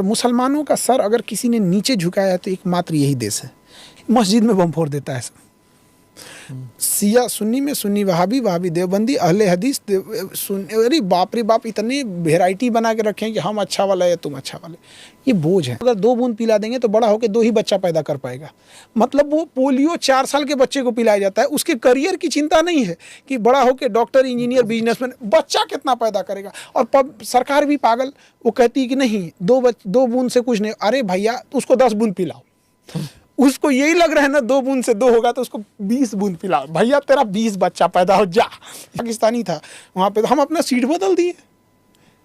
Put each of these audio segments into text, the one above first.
मुसलमानों का सर अगर किसी ने नीचे झुकाया है तो एकमात्र यही देश है। मस्जिद में बम फोड़ देता है सब। सिया सुन्नी में सुन्नी, वहाबी वहाबी, देवबंदी, अहले हदीस, अरे बाप रे बाप, इतने वेराइटी बना के रखे हैं कि हम अच्छा वाला है तुम अच्छा वाले। ये बोझ है। अगर 2 बूंद पिला देंगे तो बड़ा होकर 2 ही बच्चा पैदा कर पाएगा। मतलब वो पोलियो 4 साल के बच्चे को पिलाया जाता है, उसके करियर की चिंता नहीं है कि बड़ा होकर डॉक्टर, इंजीनियर, बिजनेसमैन, बच्चा कितना पैदा करेगा। और सरकार भी पागल, वो कहती है कि नहीं 2 बूंद से कुछ नहीं। अरे भैया उसको 10 बूंद पिलाओ। उसको यही लग रहा है ना 2 बूंद से 2 होगा तो उसको 20 बूंद पिलाओ। भैया तेरा 20 बच्चा पैदा हो जा। पाकिस्तानी था वहाँ पे, तो हम अपना सीट बदल दिए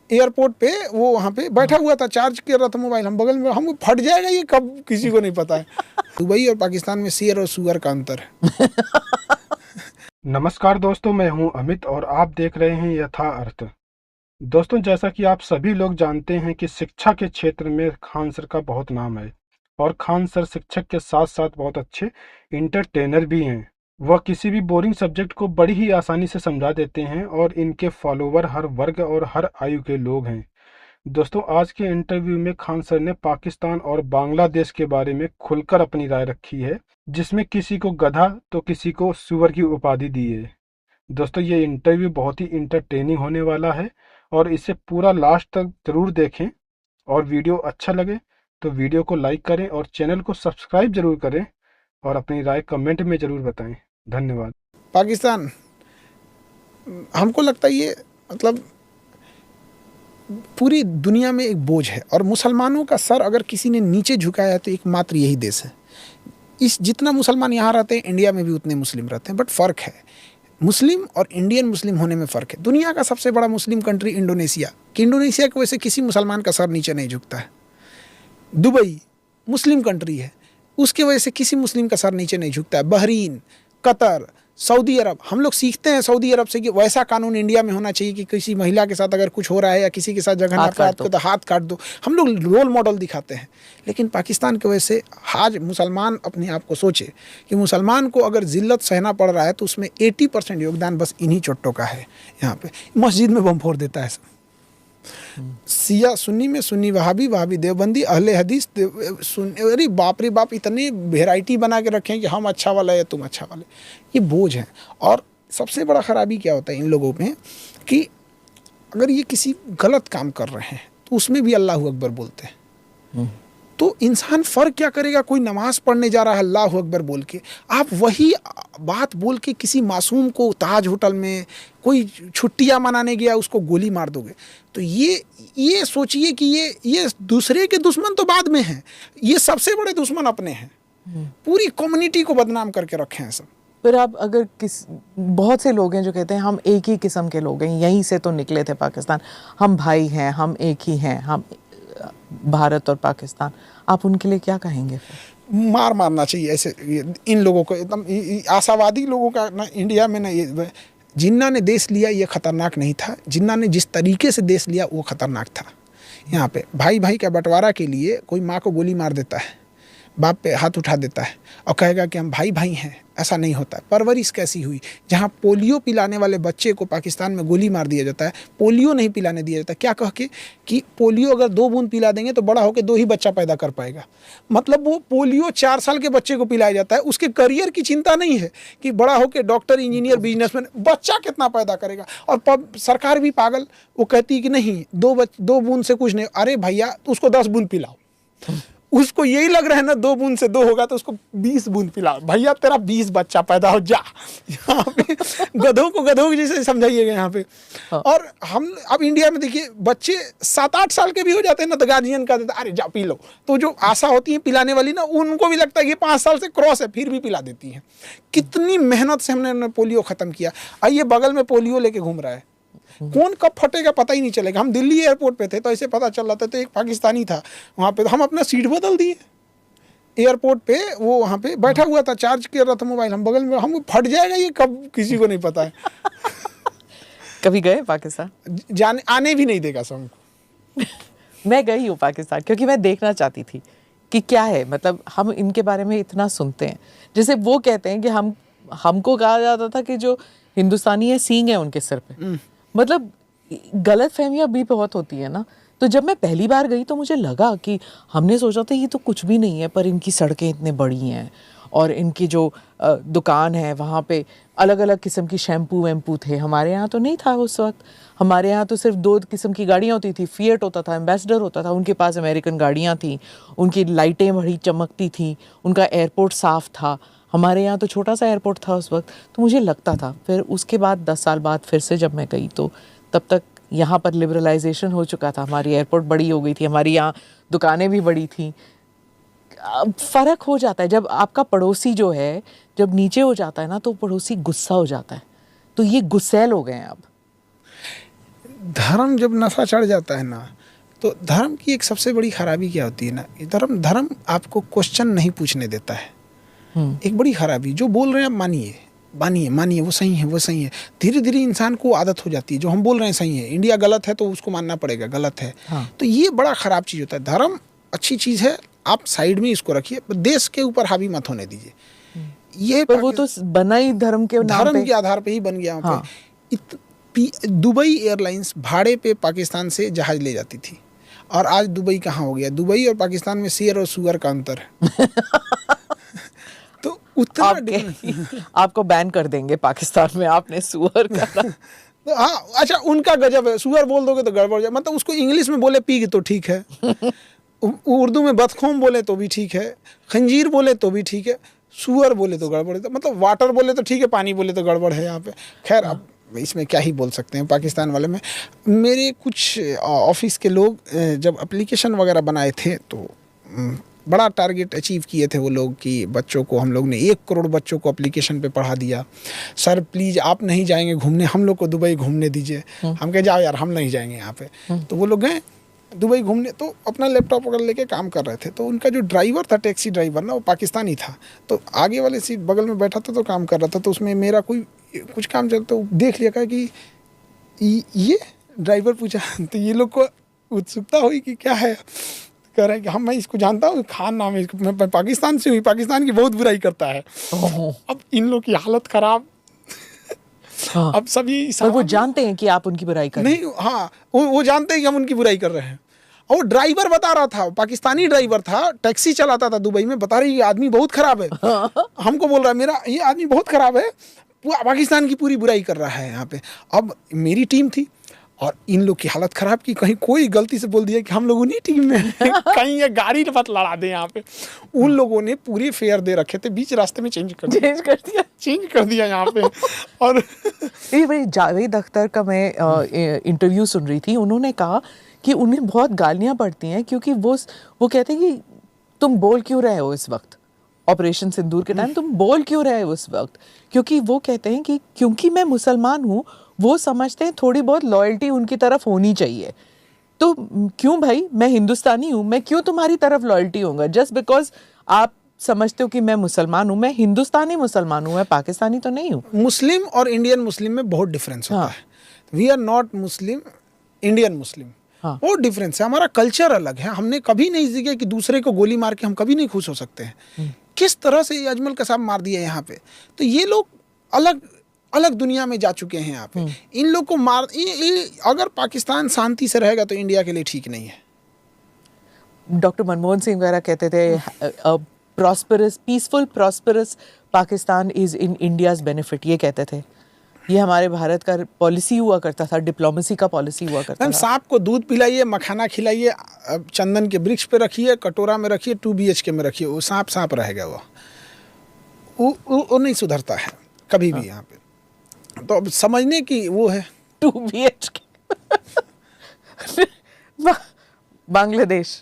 एयरपोर्ट पे। वो वहाँ पे बैठा हुआ था, चार्ज कर रहा था मोबाइल, हम बगल में, हम फट जाएगा ये कब, किसी को नहीं पता है। दुबई और पाकिस्तान में शेर और सुअर का अंतर है। नमस्कार दोस्तों, मैं हूं अमित और आप देख रहे हैं यथा अर्थ। दोस्तों, जैसा कि आप सभी लोग जानते हैं कि शिक्षा के क्षेत्र में खान सर का बहुत नाम है और खान सर शिक्षक के साथ साथ बहुत अच्छे इंटरटेनर भी हैं। वह किसी भी बोरिंग सब्जेक्ट को बड़ी ही आसानी से समझा देते हैं और इनके फॉलोवर हर वर्ग और हर आयु के लोग हैं। दोस्तों, आज के इंटरव्यू में खान सर ने पाकिस्तान और बांग्लादेश के बारे में खुलकर अपनी राय रखी है, जिसमें किसी को गधा तो किसी को सुअर की उपाधि दी है। दोस्तों, ये इंटरव्यू बहुत ही इंटरटेनिंग होने वाला है और इसे पूरा लास्ट तक जरूर देखें। और वीडियो अच्छा लगे तो वीडियो को लाइक करें और चैनल को सब्सक्राइब जरूर करें और अपनी राय कमेंट में जरूर बताएं। धन्यवाद। पाकिस्तान, हमको लगता है ये मतलब पूरी दुनिया में एक बोझ है। और मुसलमानों का सर अगर किसी ने नीचे झुकाया है तो एकमात्र यही देश है। इस जितना मुसलमान यहाँ रहते हैं, इंडिया में भी उतने मुस्लिम रहते हैं, बट फ़र्क है। मुस्लिम और इंडियन मुस्लिम होने में फ़र्क है। दुनिया का सबसे बड़ा मुस्लिम कंट्री इंडोनेशिया, कि इंडोनेशिया की वजह से किसी मुसलमान का सर नीचे नहीं झुकता है। दुबई मुस्लिम कंट्री है, उसके वजह से किसी मुस्लिम का सर नीचे नहीं झुकता है। बहरीन, कतर, सऊदी अरब, हम लोग सीखते हैं सऊदी अरब से कि वैसा कानून इंडिया में होना चाहिए कि किसी महिला के साथ अगर कुछ हो रहा है या किसी के साथ जघन्य अपराध को तो हाथ काट दो। हम लोग रोल मॉडल दिखाते हैं। लेकिन पाकिस्तान की वजह से आज मुसलमान अपने आप को सोचे कि मुसलमान को अगर जिल्लत सहना पड़ रहा है तो उसमें 80% योगदान बस इन्हीं चोट्टों का है। यहाँ पे मस्जिद में बम फोड़ देता है सब। सिया सुन्नी में सुन्नी, वहाबी वहाबी, देवबंदी, अहले हदीस, अरे बाप रे बाप, इतने वेराइटी बना के रखे हैं कि हम अच्छा वाला है तुम अच्छा वाले। ये बोझ है। और सबसे बड़ा खराबी क्या होता है इन लोगों में कि अगर ये किसी गलत काम कर रहे हैं तो उसमें भी अल्लाह अकबर बोलते हैं। तो इंसान फ़र्क क्या करेगा? कोई नमाज पढ़ने जा रहा है अल्लाह अकबर बोल के, आप वही बात बोल के किसी मासूम को ताज होटल में कोई छुट्टियां मनाने गया उसको गोली मार दोगे। तो ये सोचिए कि ये दूसरे के दुश्मन तो बाद में हैं, ये सबसे बड़े दुश्मन अपने हैं। पूरी कम्युनिटी को बदनाम करके रखे हैं सब। पर आप अगर बहुत से लोग हैं जो कहते हैं हम एक ही किस्म के लोग हैं, यहीं से तो निकले थे पाकिस्तान, हम भाई हैं, हम एक ही हैं, हम भारत और पाकिस्तान, आप उनके लिए क्या कहेंगे? मारना चाहिए ऐसे इन लोगों को। एकदम आशावादी लोगों का ना इंडिया में ना, ये जिन्ना ने देश लिया ये खतरनाक नहीं था, जिन्ना ने जिस तरीके से देश लिया वो खतरनाक था। यहाँ पे भाई भाई का बंटवारा के लिए कोई माँ को गोली मार देता है, बाप पे हाथ उठा देता है और कहेगा कि हम भाई भाई हैं। ऐसा नहीं होता है। परवरिश कैसी हुई, जहाँ पोलियो पिलाने वाले बच्चे को पाकिस्तान में गोली मार दिया जाता है, पोलियो नहीं पिलाने दिया जाता, क्या कह के कि पोलियो अगर 2 बूंद पिला देंगे तो बड़ा होकर 2 ही बच्चा पैदा कर पाएगा। मतलब वो पोलियो 4 साल के बच्चे को पिलाया जाता है, उसके करियर की चिंता नहीं है कि बड़ा होकर डॉक्टर, इंजीनियर, बिजनेसमैन, बच्चा कितना पैदा करेगा। और सरकार भी पागल, वो कहती है कि नहीं 2 बूंद से कुछ नहीं। अरे भैया उसको 10 बूंद पिलाओ। उसको यही लग रहा है ना 2 बूंद से 2 होगा तो उसको 20 बूंद पिलाओ। भैया तेरा 20 बच्चा पैदा हो जा। यहाँ पे गधों को गधों के जैसे समझाइएगा यहाँ पे। और हम अब इंडिया में देखिए बच्चे 7-8 साल के भी हो जाते हैं ना तो गार्जियन का देता अरे जा पी लो। तो जो आशा होती है पिलाने वाली ना, उनको भी लगता है कि 5 साल से क्रॉस है फिर भी पिला देती हैं। कितनी मेहनत से हमने पोलियो ख़त्म किया। आइए बगल में पोलियो लेके घूम रहा है, कौन कब फटेगा पता ही नहीं चलेगा। हम दिल्ली एयरपोर्ट पे थे तो ऐसे पता चल रहा था, तो एक पाकिस्तानी था वहाँ पे, तो हम अपना सीट बदल दिए एयरपोर्ट पे। वो वहाँ पे बैठा हुआ था, चार्ज कर रहा था मोबाइल, हम बगल में, हम फट जाएगा ये कब, किसी को नहीं पता है। कभी गए पाकिस्तान? जाने आने भी नहीं देगा सब हमको। मैं गई हूँ पाकिस्तान क्योंकि मैं देखना चाहती थी कि क्या है। मतलब हम इनके बारे में इतना सुनते हैं, जैसे वो कहते हैं कि हमको कहा जाता था कि जो हिंदुस्तानी है सींग है उनके सिर पे। मतलब गलत फहमियाँ भी बहुत होती है ना। तो जब मैं पहली बार गई तो मुझे लगा कि हमने सोचा था ये तो कुछ भी नहीं है, पर इनकी सड़कें इतने बड़ी हैं और इनकी जो दुकान है वहाँ पे अलग अलग किस्म की शैम्पू वैम्पू थे। हमारे यहाँ तो नहीं था उस वक्त, हमारे यहाँ तो सिर्फ 2 किस्म की गाड़ियाँ होती थी, फिएट होता था, एम्बेसडर होता था, उनके पास अमेरिकन गाड़ियाँ थी, उनकी लाइटें बड़ी चमकती थी, उनका एयरपोर्ट साफ़ था। हमारे यहाँ तो छोटा सा एयरपोर्ट था उस वक्त। तो मुझे लगता था, फिर उसके बाद 10 साल बाद फिर से जब मैं गई तो तब तक यहाँ पर लिबरलाइजेशन हो चुका था, हमारी एयरपोर्ट बड़ी हो गई थी, हमारी यहाँ दुकानें भी बड़ी थी। फ़र्क हो जाता है जब आपका पड़ोसी जो है जब नीचे हो जाता है ना, तो पड़ोसी गुस्सा हो जाता है। तो ये गुस्सैल हो गए हैं अब। धर्म जब नशा चढ़ जाता है ना, तो धर्म की एक सबसे बड़ी खराबी क्या होती है ना, धर्म आपको क्वेश्चन नहीं पूछने देता है। एक बड़ी खराबी, जो बोल रहे हैं आप मानिए मानिए मानिए, वो सही है वो सही है। धीरे धीरे इंसान को आदत हो जाती है, जो हम बोल रहे हैं सही है, इंडिया गलत है तो उसको मानना पड़ेगा गलत है। हाँ। तो ये बड़ा खराब चीज़ होता है। धर्म अच्छी चीज़ है, आप साइड में इसको रखिए, देश के ऊपर हावी मत होने दीजिए। ये पर वो तो बना ही धर्म के नाम धर्म पे। के आधार पे ही बन गया वहाँ हाँ। पे। दुबई एयरलाइंस भाड़े पे पाकिस्तान से जहाज ले जाती थी, और आज दुबई कहाँ हो गया? दुबई और पाकिस्तान में शेर और सुअर का अंतर है। तो उतना आपको बैन कर देंगे पाकिस्तान में, आपने सुअर का तो हाँ, अच्छा उनका गजब है, सुअर बोल दोगे तो गड़बड़ जाए। मतलब उसको इंग्लिश में बोले पिग तो ठीक है, उर्दू में बदखोम बोले तो भी ठीक है, खंजीर बोले तो भी ठीक है, सुअर बोले तो गड़बड़ है। मतलब वाटर बोले तो ठीक है, पानी बोले तो गड़बड़ है यहाँ पे। खैर अब इसमें क्या ही बोल सकते हैं पाकिस्तान वाले में। मेरे कुछ ऑफिस के लोग जब एप्लीकेशन वगैरह बनाए थे तो बड़ा टारगेट अचीव किए थे वो लोग कि बच्चों को, हम लोग ने 1 करोड़ बच्चों को एप्लीकेशन पे पढ़ा दिया। सर प्लीज़ आप नहीं जाएंगे घूमने, हम लोग को दुबई घूमने दीजिए। हम कहे जाओ यार, हम नहीं जाएंगे यहाँ पे। तो वो लोग गए दुबई घूमने, तो अपना लैपटॉप वगैरह लेके काम कर रहे थे। तो उनका जो ड्राइवर था, टैक्सी ड्राइवर ना, वो पाकिस्तानी था। तो आगे वाले सीट बगल में बैठा था तो काम कर रहा था। तो उसमें मेरा कोई कुछ काम चलता, तो देख लिया, कहा कि ये ड्राइवर पूछा। तो ये लोग को उत्सुकता हुई कि क्या है। कह रहे हैं कि हम, मैं इसको जानता हूँ, खान नाम है, मैं पाकिस्तान से हुई, पाकिस्तान की बहुत बुराई करता है। अब इन लोग की हालत खराब। हाँ। अब सभी पर वो जानते हैं कि आप उनकी बुराई कर रहे हैं। नहीं, हाँ वो जानते हैं कि हम उनकी बुराई कर रहे हैं। और वो ड्राइवर बता रहा था, पाकिस्तानी ड्राइवर था, टैक्सी चलाता था दुबई में, बता रही ये आदमी बहुत खराब है। हमको बोल रहा है मेरा ये आदमी बहुत खराब है, पाकिस्तान की पूरी बुराई कर रहा है यहाँ पे। अब मेरी टीम थी और इन लोग की हालत खराब की, कहीं कोई गलती से बोल दिया कि हम लोग उन्हीं टीम में हैं, कहीं ये गाड़ी मत लड़ा दे यहाँ पे। उन लोगों ने पूरे फेयर दे रखे थे, बीच रास्ते में चेंज कर दिया यहाँ पे। और ये भाई जावेद अख्तर का मैं इंटरव्यू सुन रही थी, उन्होंने कहा कि उन्हें बहुत गालियाँ पड़ती हैं क्योंकि वो कहते हैं कि तुम बोल क्यों रहे हो इस वक्त, ऑपरेशन सिंदूर के टाइम तुम बोल क्यों रहे हो उस वक्त, क्योंकि वो कहते हैं कि क्योंकि मैं मुसलमान हूँ, वो समझते हैं थोड़ी बहुत लॉयल्टी उनकी तरफ होनी चाहिए। तो क्यों भाई, मैं हिंदुस्तानी हूँ, मैं क्यों तुम्हारी तरफ लॉयल्टी होऊंगा जस्ट बिकॉज आप समझते हो कि मैं मुसलमान हूँ। मैं हिंदुस्तानी मुसलमान हूँ, मैं पाकिस्तानी तो नहीं हूँ। मुस्लिम और इंडियन मुस्लिम में बहुत डिफरेंस होता है। We are not Muslim, Indian Muslim, बहुत डिफरेंस है। हमारा कल्चर अलग है। हमने कभी नहीं सीखा कि दूसरे को गोली मार के हम कभी नहीं खुश हो सकते हैं। किस तरह से ये अजमल कसाब मार दिया यहाँ पे। तो ये लोग अलग अलग दुनिया में जा चुके हैं यहाँ पे। इन लोग को मार, अगर पाकिस्तान शांति से रहेगा तो इंडिया के लिए ठीक नहीं है। डॉक्टर मनमोहन सिंह वगैरह कहते थे prosperous, peaceful prosperous Pakistan is in India's benefit, ये कहते थे। ये हमारे भारत का पॉलिसी हुआ करता था, डिप्लोमेसी का पॉलिसी हुआ करता था। सांप को दूध पिलाइए, मखाना खिलाइए, चंदन के वृक्ष पे रखिए, कटोरा में रखिए, 2 BHK में रखिए, वो सांप रहेगा। वो नहीं सुधरता है कभी भी यहाँ पे। तो अब समझने की वो है 2 BHK बांग्लादेश,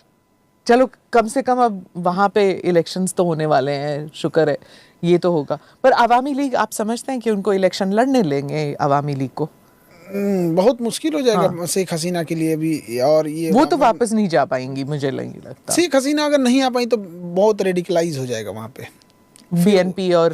चलो कम से कम अब वहाँ पे इलेक्शंस तो होने वाले हैं, शुक्र है ये तो होगा। पर अवामी लीग, आप समझते हैं कि उनको इलेक्शन लड़ने लेंगे अवामी लीग को? बहुत मुश्किल हो जाएगा शेख हसीना के लिए भी। और ये वो तो वापस नहीं जा पाएंगी, मुझे नहीं लगता। शेख हसीना अगर नहीं आ पाई तो बहुत रेडिकलाइज हो जाएगा वहाँ पे BNP और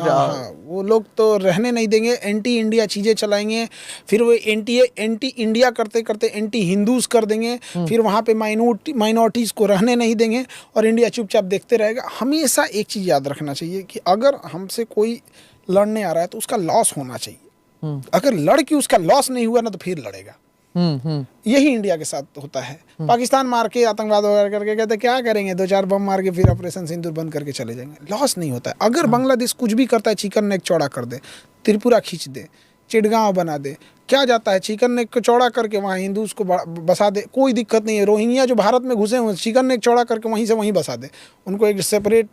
वो लोग तो रहने नहीं देंगे, एंटी इंडिया चीज़ें चलाएंगे, फिर वो एंटी इंडिया करते करते एंटी हिंदूज कर देंगे, फिर वहाँ पे माइनॉरिटीज़ को रहने नहीं देंगे और इंडिया चुपचाप देखते रहेगा। हमेशा एक चीज़ याद रखना चाहिए कि अगर हमसे कोई लड़ने आ रहा है तो उसका लॉस होना चाहिए। अगर लड़ के उसका लॉस नहीं हुआ ना तो फिर लड़ेगा। यही इंडिया के साथ होता है। पाकिस्तान मार के आतंकवाद वगैरह करके कहते क्या करेंगे, 2-4 बम मार के फिर ऑपरेशन सिंदूर बंद करके चले जाएंगे। लॉस नहीं होता है। अगर बांग्लादेश कुछ भी करता है, चिकन नेक चौड़ा कर दे, त्रिपुरा खींच दे, चिड़गांव बना दे, क्या जाता है, चिकन नेक को चौड़ा करके वहाँ हिंदूज को बसा दे, कोई दिक्कत नहीं है। रोहिंग्या जो भारत में घुसे हुए, चिकन नेक चौड़ा करके वहीं से वहीं बसा दे, उनको एक सेपरेट,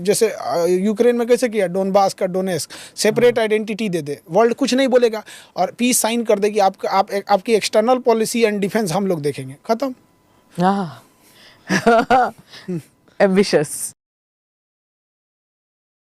जैसे यूक्रेन में कैसे किया, डोनबास का डोनेस्क, सेपरेट आइडेंटिटी दे दे, वर्ल्ड कुछ नहीं बोलेगा, और पीस साइन कर दे कि आपकी एक्सटर्नल पॉलिसी एंड डिफेंस हम लोग देखेंगे, खत्म। एम्बिशियस।